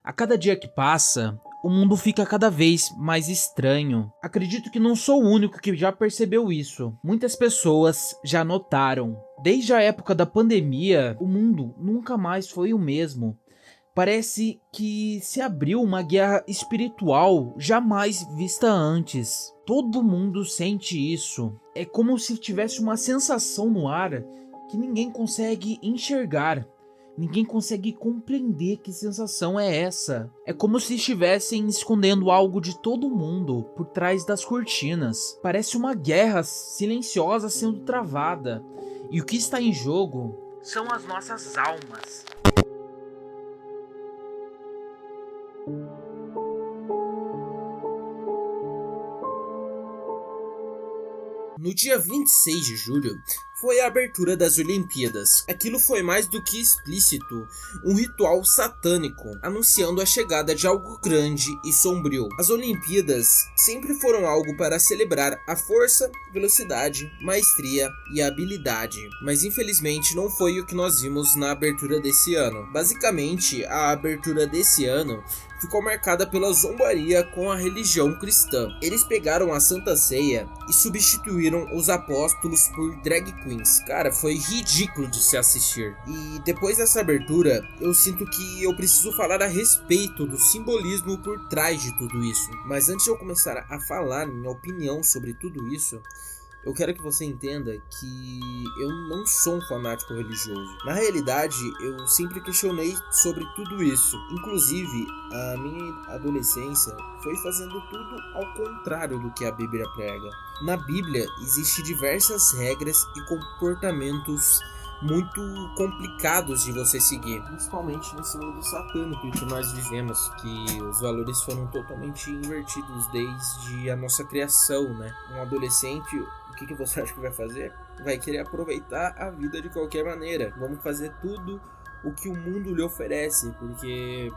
A cada dia que passa, o mundo fica cada vez mais estranho. Acredito que não sou o único que já percebeu isso. Muitas pessoas já notaram. Desde a época da pandemia, o mundo nunca mais foi o mesmo. Parece que se abriu uma guerra espiritual jamais vista antes. Todo mundo sente isso. É como se tivesse uma sensação no ar que ninguém consegue enxergar. Ninguém consegue compreender que sensação é essa. É como se estivessem escondendo algo de todo mundo por trás das cortinas. Parece uma guerra silenciosa sendo travada. E o que está em jogo são as nossas almas. No dia 26 de julho, foi a abertura das Olimpíadas. Aquilo foi mais do que explícito, um ritual satânico, anunciando a chegada de algo grande e sombrio. As Olimpíadas sempre foram algo para celebrar a força, velocidade, maestria e habilidade, mas infelizmente não foi o que nós vimos na abertura desse ano. Basicamente, a abertura desse ano ficou marcada pela zombaria com a religião cristã. Eles pegaram a Santa Ceia e substituíram os apóstolos por drag queens. Cara, foi ridículo de se assistir. E depois dessa abertura, eu sinto que eu preciso falar a respeito do simbolismo por trás de tudo isso. Mas antes de eu começar a falar minha opinião sobre tudo isso, eu quero que você entenda que eu não sou um fanático religioso. Na realidade, eu sempre questionei sobre tudo isso. Inclusive, a minha adolescência foi fazendo tudo ao contrário do que a Bíblia prega. Na Bíblia, existem diversas regras e comportamentos muito complicados de você seguir, principalmente nesse mundo satânico que nós vivemos, que os valores foram totalmente invertidos desde a nossa criação, né? Um adolescente, o que você acha que vai fazer? Vai querer aproveitar a vida de qualquer maneira. Vamos fazer tudo o que o mundo lhe oferece,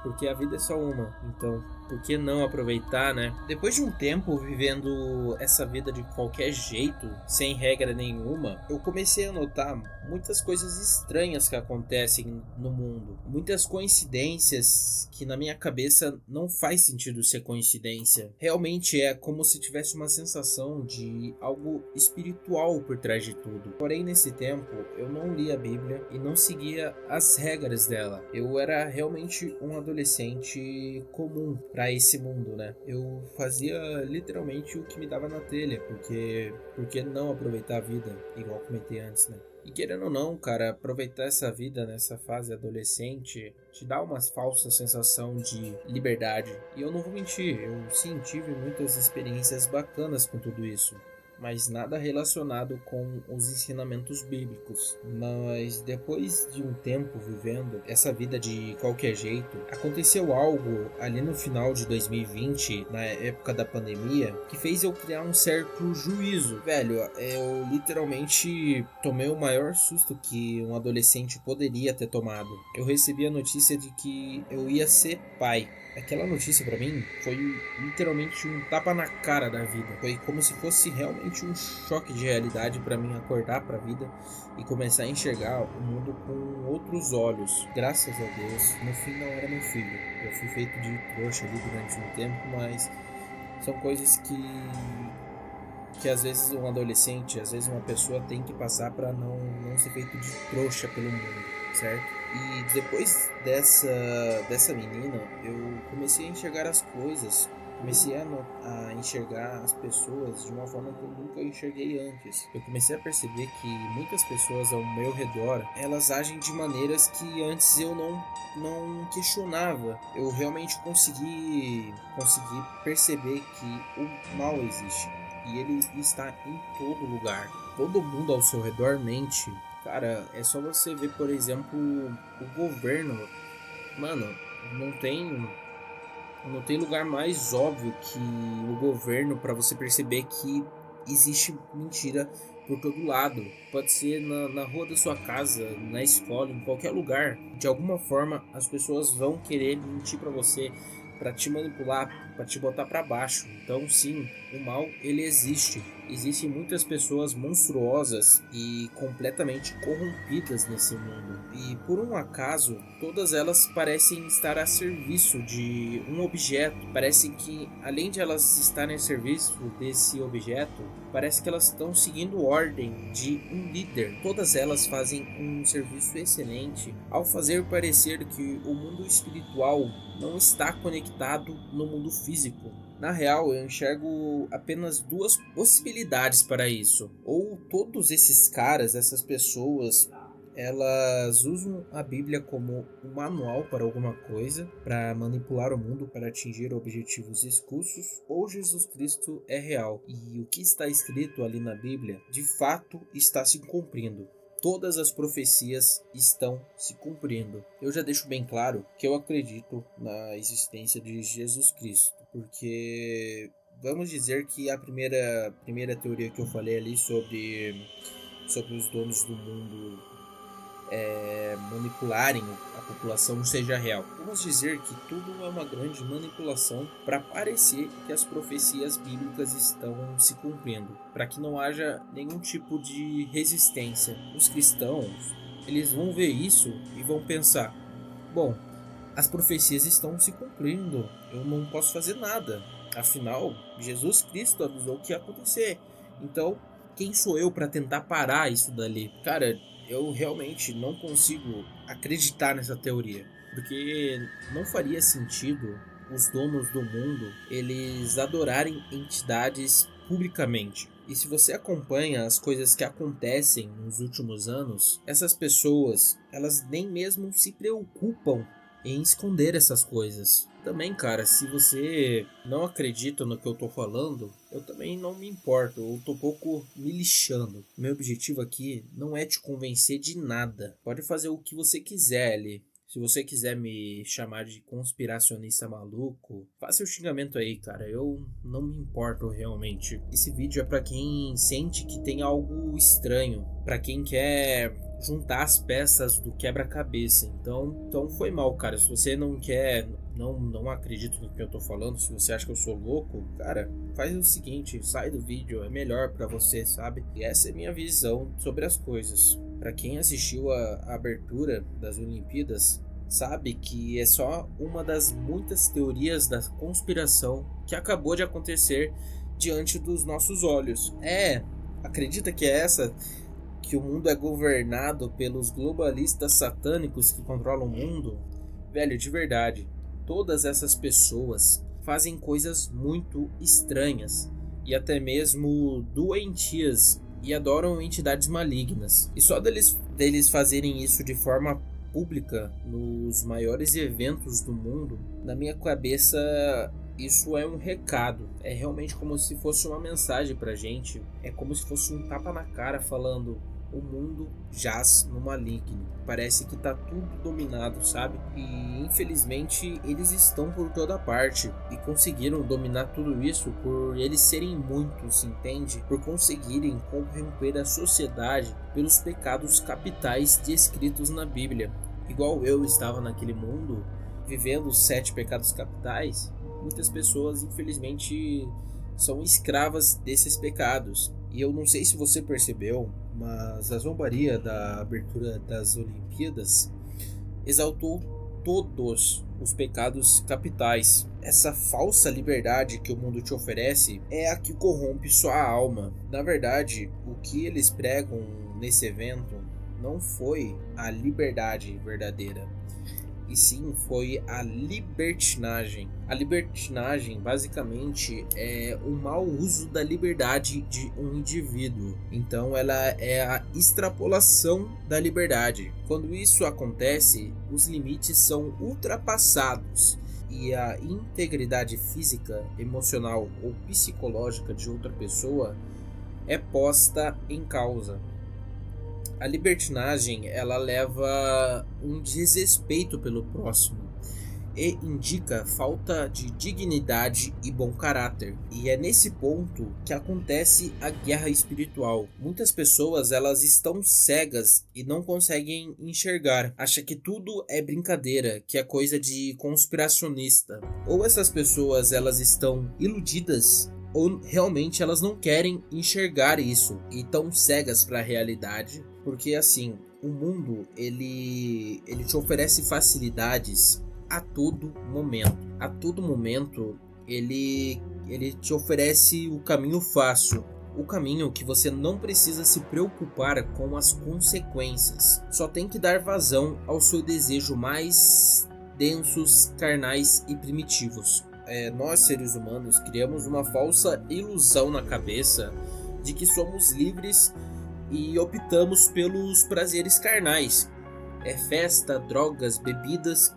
porque a vida é só uma. Então, por que não aproveitar, né? Depois de um tempo vivendo essa vida de qualquer jeito, sem regra nenhuma, eu comecei a notar muitas coisas estranhas que acontecem no mundo. Muitas coincidências que na minha cabeça não faz sentido ser coincidência. Realmente é como se tivesse uma sensação de algo espiritual por trás de tudo. Porém, nesse tempo, eu não li a Bíblia e não seguia as regras dela. Eu era realmente um adolescente comum para esse mundo, né? Eu fazia literalmente o que me dava na telha, porque não aproveitar a vida igual comentei antes, né? E querendo ou não, cara, aproveitar essa vida nessa fase adolescente te dá uma falsa sensação de liberdade. E eu não vou mentir, eu sim tive muitas experiências bacanas com tudo isso, mas nada relacionado com os ensinamentos bíblicos. Mas depois de um tempo vivendo essa vida de qualquer jeito, aconteceu algo ali no final de 2020, na época da pandemia, que fez eu criar um certo juízo. Velho, eu literalmente tomei o maior susto que um adolescente poderia ter tomado. Eu recebi a notícia de que eu ia ser pai. Aquela notícia pra mim foi literalmente um tapa na cara da vida. Foi como se fosse realmente um choque de realidade pra mim acordar pra vida e começar a enxergar o mundo com outros olhos. Graças a Deus, no fim não era meu filho. Eu fui feito de trouxa ali durante um tempo, mas são coisas que às vezes um adolescente, às vezes uma pessoa tem que passar pra não ser feito de trouxa pelo mundo, certo? E depois dessa menina, eu comecei a enxergar as coisas, comecei a enxergar as pessoas de uma forma que eu nunca enxerguei antes. Eu comecei a perceber que muitas pessoas ao meu redor, elas agem de maneiras que antes eu não questionava. Eu realmente consegui perceber que o mal existe e ele está em todo lugar. Todo mundo ao seu redor mente. Cara, é só você ver, por exemplo, o governo. Mano, não tem não tem lugar mais óbvio que o governo para você perceber que existe mentira por todo lado. Pode ser na rua da sua casa, na escola, em qualquer lugar. De alguma forma, as pessoas vão querer mentir para você, para te manipular, para te botar para baixo. Então, sim, o mal ele existe. Existem muitas pessoas monstruosas e completamente corrompidas nesse mundo. E por um acaso, todas elas parecem estar a serviço de um objeto. Parece que, além de elas estarem a serviço desse objeto, parece que elas estão seguindo ordem de um líder. Todas elas fazem um serviço excelente ao fazer parecer que o mundo espiritual não está conectado no mundo físico. Na real, eu enxergo apenas duas possibilidades para isso. Ou todos esses caras, essas pessoas, elas usam a Bíblia como um manual para alguma coisa, para manipular o mundo para atingir objetivos escusos, ou Jesus Cristo é real e o que está escrito ali na Bíblia de fato está se cumprindo. Todas as profecias estão se cumprindo. Eu já deixo bem claro que eu acredito na existência de Jesus Cristo, porque vamos dizer que a primeira teoria que eu falei ali sobre os donos do mundo manipularem a população seja real. Vamos dizer que tudo é uma grande manipulação para parecer que as profecias bíblicas estão se cumprindo, para que não haja nenhum tipo de resistência. Os cristãos, eles vão ver isso e vão pensar: bom, as profecias estão se cumprindo, eu não posso fazer nada. Afinal, Jesus Cristo avisou que ia acontecer. Então, quem sou eu para tentar parar isso dali? Cara, eu realmente não consigo acreditar nessa teoria, porque não faria sentido os donos do mundo eles adorarem entidades publicamente. E se você acompanha as coisas que acontecem nos últimos anos, essas pessoas, elas nem mesmo se preocupam em esconder essas coisas. Também, cara, se você não acredita no que eu tô falando, eu também não me importo, eu tô pouco me lixando. Meu objetivo aqui não é te convencer de nada. Pode fazer o que você quiser ali. Se você quiser me chamar de conspiracionista maluco, faça o xingamento aí, cara. Eu não me importo realmente. Esse vídeo é pra quem sente que tem algo estranho, pra quem quer juntar as peças do quebra-cabeça. Então foi mal, cara. Se você não quer, não acredita no que eu tô falando, se você acha que eu sou louco, cara, faz o seguinte, sai do vídeo, é melhor pra você, sabe? E essa é a minha visão sobre as coisas. Pra quem assistiu a abertura das Olimpíadas, sabe que é só uma das muitas teorias da conspiração que acabou de acontecer diante dos nossos olhos. Acredita que é essa? Que o mundo é governado pelos globalistas satânicos que controlam o mundo? Velho, de verdade, todas essas pessoas fazem coisas muito estranhas e até mesmo doentias e adoram entidades malignas. E só deles fazerem isso de forma pública nos maiores eventos do mundo, na minha cabeça isso é um recado. É realmente como se fosse uma mensagem pra gente. É como se fosse um tapa na cara falando: o mundo jaz no maligno. Parece que tá tudo dominado, sabe? E infelizmente eles estão por toda parte e conseguiram dominar tudo isso por eles serem muitos, entende? Por conseguirem corromper a sociedade pelos pecados capitais descritos na Bíblia. Igual eu estava naquele mundo, vivendo os 7 pecados capitais, muitas pessoas infelizmente são escravas desses pecados. E eu não sei se você percebeu, mas a zombaria da abertura das Olimpíadas exaltou todos os pecados capitais. Essa falsa liberdade que o mundo te oferece é a que corrompe sua alma. Na verdade, o que eles pregam nesse evento não foi a liberdade verdadeira, e sim foi a libertinagem. A libertinagem basicamente é o mau uso da liberdade de um indivíduo. Então ela é a extrapolação da liberdade. Quando isso acontece, os limites são ultrapassados e a integridade física, emocional ou psicológica de outra pessoa é posta em causa. A libertinagem, ela leva um desrespeito pelo próximo e indica falta de dignidade e bom caráter. E é nesse ponto que acontece a guerra espiritual. Muitas pessoas, elas estão cegas e não conseguem enxergar. Acha que tudo é brincadeira, que é coisa de conspiracionista. Ou essas pessoas, elas estão iludidas ou realmente elas não querem enxergar isso e estão cegas para a realidade, porque assim, o mundo ele te oferece facilidades a todo momento. A todo momento ele te oferece o caminho fácil, o caminho que você não precisa se preocupar com as consequências. Só tem que dar vazão ao seu desejo mais densos, carnais e primitivos. Nós, seres humanos, criamos uma falsa ilusão na cabeça de que somos livres e optamos pelos prazeres carnais. Festa, drogas, bebidas,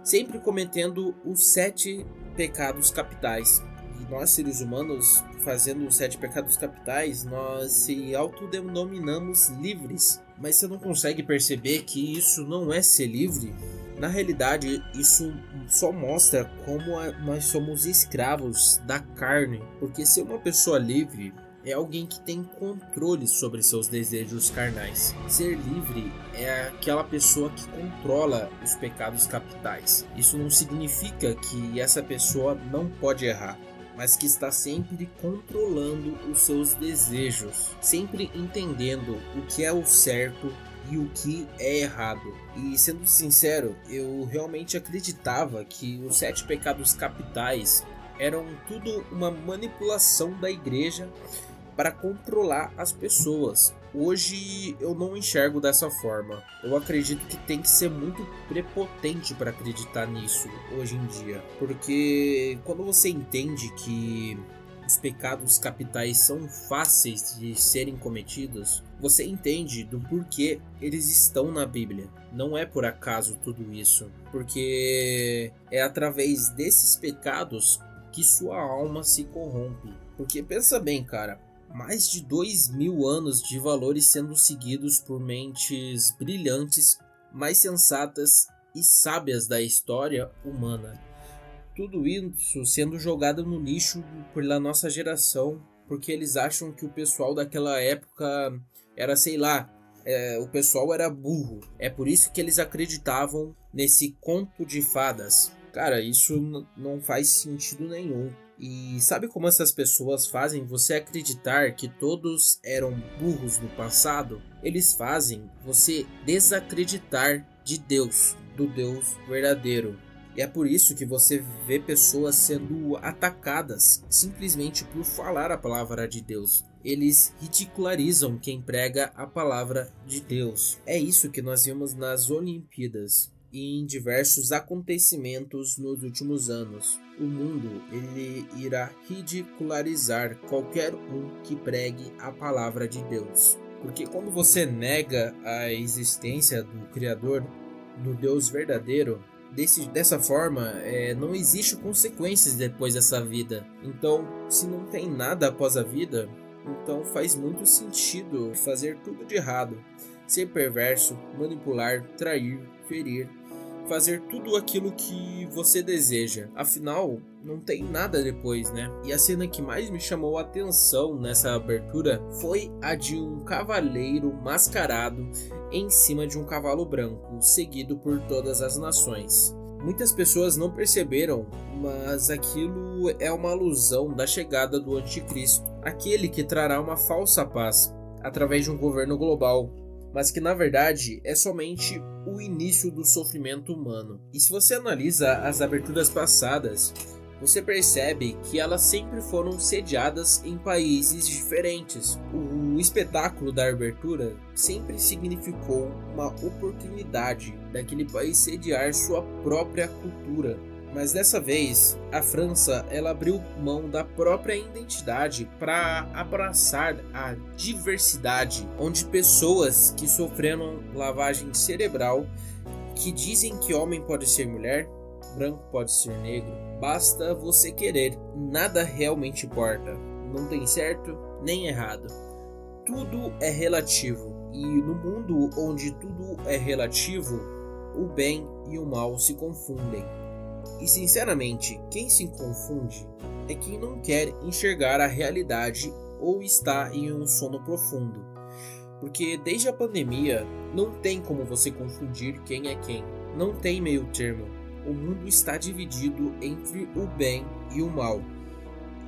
sempre cometendo os 7 pecados capitais. E nós, seres humanos, fazendo os 7 pecados capitais, nós se autodenominamos livres. Mas você não consegue perceber que isso não é ser livre? Na realidade, isso só mostra como nós somos escravos da carne. Porque ser uma pessoa livre é alguém que tem controle sobre seus desejos carnais. Ser livre é aquela pessoa que controla os pecados capitais. Isso não significa que essa pessoa não pode errar, mas que está sempre controlando os seus desejos, sempre entendendo o que é o certo e o que é errado. E sendo sincero, eu realmente acreditava que os 7 pecados capitais eram tudo uma manipulação da igreja para controlar as pessoas. Hoje eu não enxergo dessa forma. Eu acredito que tem que ser muito prepotente para acreditar nisso hoje em dia. Porque quando você entende que os pecados capitais são fáceis de serem cometidos, você entende do porquê eles estão na Bíblia. Não é por acaso tudo isso. Porque é através desses pecados que sua alma se corrompe. Porque pensa bem, cara. Mais de 2000 anos de valores sendo seguidos por mentes brilhantes, mais sensatas e sábias da história humana. Tudo isso sendo jogado no lixo pela nossa geração, porque eles acham que o pessoal daquela época era, sei lá, o pessoal era burro. É por isso que eles acreditavam nesse conto de fadas. Cara, isso não faz sentido nenhum. E sabe como essas pessoas fazem você acreditar que todos eram burros no passado? Eles fazem você desacreditar de Deus, do Deus verdadeiro. E é por isso que você vê pessoas sendo atacadas simplesmente por falar a palavra de Deus. Eles ridicularizam quem prega a palavra de Deus. É isso que nós vimos nas Olimpíadas e em diversos acontecimentos nos últimos anos. O mundo ele irá ridicularizar qualquer um que pregue a palavra de Deus. Porque quando você nega a existência do Criador, do Deus verdadeiro, dessa forma não existe consequências depois dessa vida. Então, se não tem nada após a vida, então faz muito sentido fazer tudo de errado. Ser perverso, manipular, trair, ferir, fazer tudo aquilo que você deseja. Afinal, não tem nada depois, né? E a cena que mais me chamou a atenção nessa abertura foi a de um cavaleiro mascarado em cima de um cavalo branco, seguido por todas as nações. Muitas pessoas não perceberam, mas aquilo é uma alusão da chegada do Anticristo, aquele que trará uma falsa paz através de um governo global, mas que na verdade é somente o início do sofrimento humano. E se você analisa as aberturas passadas, você percebe que elas sempre foram sediadas em países diferentes. O espetáculo da abertura sempre significou uma oportunidade daquele país sediar sua própria cultura. Mas dessa vez, a França ela abriu mão da própria identidade para abraçar a diversidade, onde pessoas que sofreram lavagem cerebral, que dizem que homem pode ser mulher, branco pode ser negro, basta você querer, nada realmente importa, não tem certo nem errado, tudo é relativo, e no mundo onde tudo é relativo, o bem e o mal se confundem. E sinceramente, quem se confunde é quem não quer enxergar a realidade ou está em um sono profundo. Porque desde a pandemia, não tem como você confundir quem é quem. Não tem meio termo. O mundo está dividido entre o bem e o mal.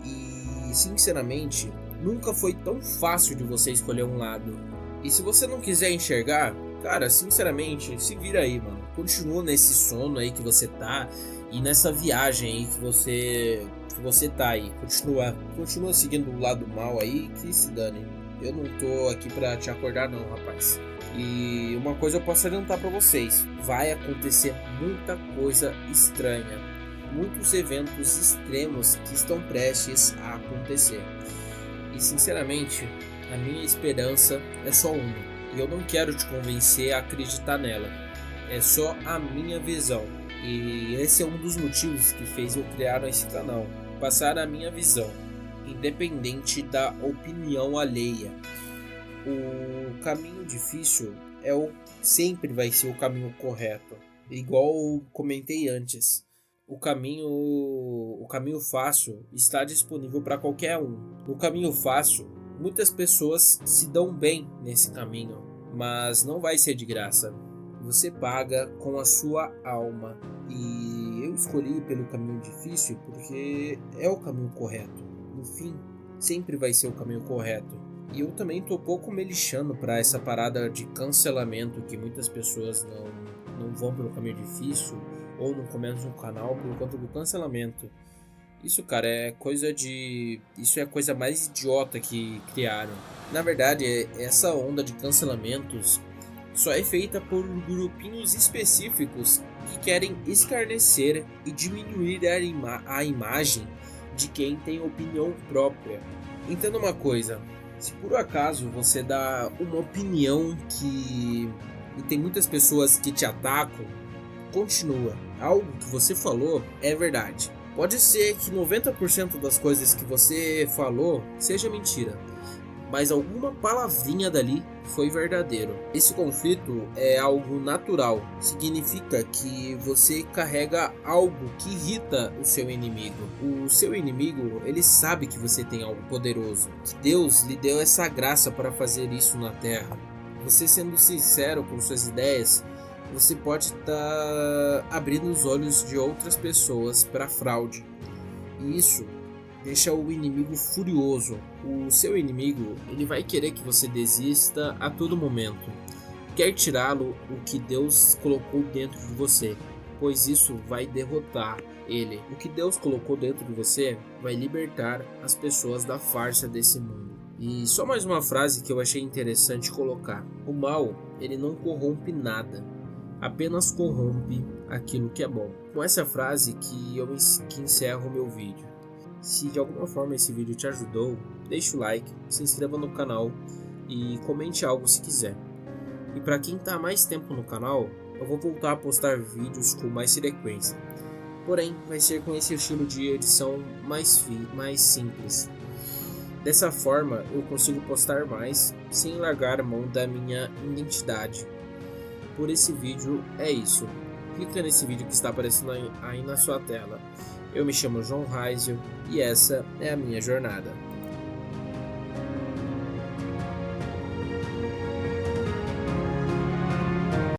E, sinceramente, nunca foi tão fácil de você escolher um lado. E se você não quiser enxergar, cara, sinceramente, se vira aí, mano. Continua nesse sono aí que você tá e nessa viagem aí que você tá aí. Continua seguindo o lado mal aí, que se dane. Eu não tô aqui pra te acordar não, rapaz. E uma coisa eu posso adiantar pra vocês. Vai acontecer muita coisa estranha. Muitos eventos extremos que estão prestes a acontecer. E sinceramente, a minha esperança é só uma. E eu não quero te convencer a acreditar nela. É só a minha visão. E esse é um dos motivos que fez eu criar esse canal. Passar a minha visão, independente da opinião alheia. O caminho difícil sempre vai ser o caminho correto. Igual eu comentei antes. O caminho fácil está disponível para qualquer um. No caminho fácil, muitas pessoas se dão bem nesse caminho, mas não vai ser de graça. Você paga com a sua alma. E eu escolhi pelo caminho difícil porque é o caminho correto. No fim, sempre vai ser o caminho correto. E eu também tô pouco me lixando para essa parada de cancelamento que muitas pessoas não vão pelo caminho difícil ou não começam o canal por conta do cancelamento. Isso, cara, isso é a coisa mais idiota que criaram. Na verdade, essa onda de cancelamentos só é feita por grupinhos específicos que querem escarnecer e diminuir a imagem de quem tem opinião própria. Entenda uma coisa, se por acaso você dá uma opinião e tem muitas pessoas que te atacam, continua. Algo que você falou é verdade. Pode ser que 90% das coisas que você falou seja mentira, mas alguma palavrinha dali foi verdadeiro. Esse conflito é algo natural. Significa que você carrega algo que irrita o seu inimigo. O seu inimigo, ele sabe que você tem algo poderoso, que Deus lhe deu essa graça para fazer isso na Terra. Você sendo sincero com suas ideias, você pode estar abrindo os olhos de outras pessoas para fraude. E isso deixa o inimigo furioso. O seu inimigo, ele vai querer que você desista a todo momento. Quer tirá-lo o que Deus colocou dentro de você, pois isso vai derrotar ele. O que Deus colocou dentro de você vai libertar as pessoas da farsa desse mundo. E só mais uma frase que eu achei interessante colocar. O mal, ele não corrompe nada, apenas corrompe aquilo que é bom. Com essa frase que encerro o meu vídeo. Se de alguma forma esse vídeo te ajudou, deixe o like, se inscreva no canal e comente algo se quiser. E para quem está há mais tempo no canal, eu vou voltar a postar vídeos com mais frequência. Porém, vai ser com esse estilo de edição mais simples. Dessa forma, eu consigo postar mais sem largar a mão da minha identidade. Por esse vídeo é isso. Clica nesse vídeo que está aparecendo aí na sua tela. Eu me chamo João Raizio e essa é a minha jornada.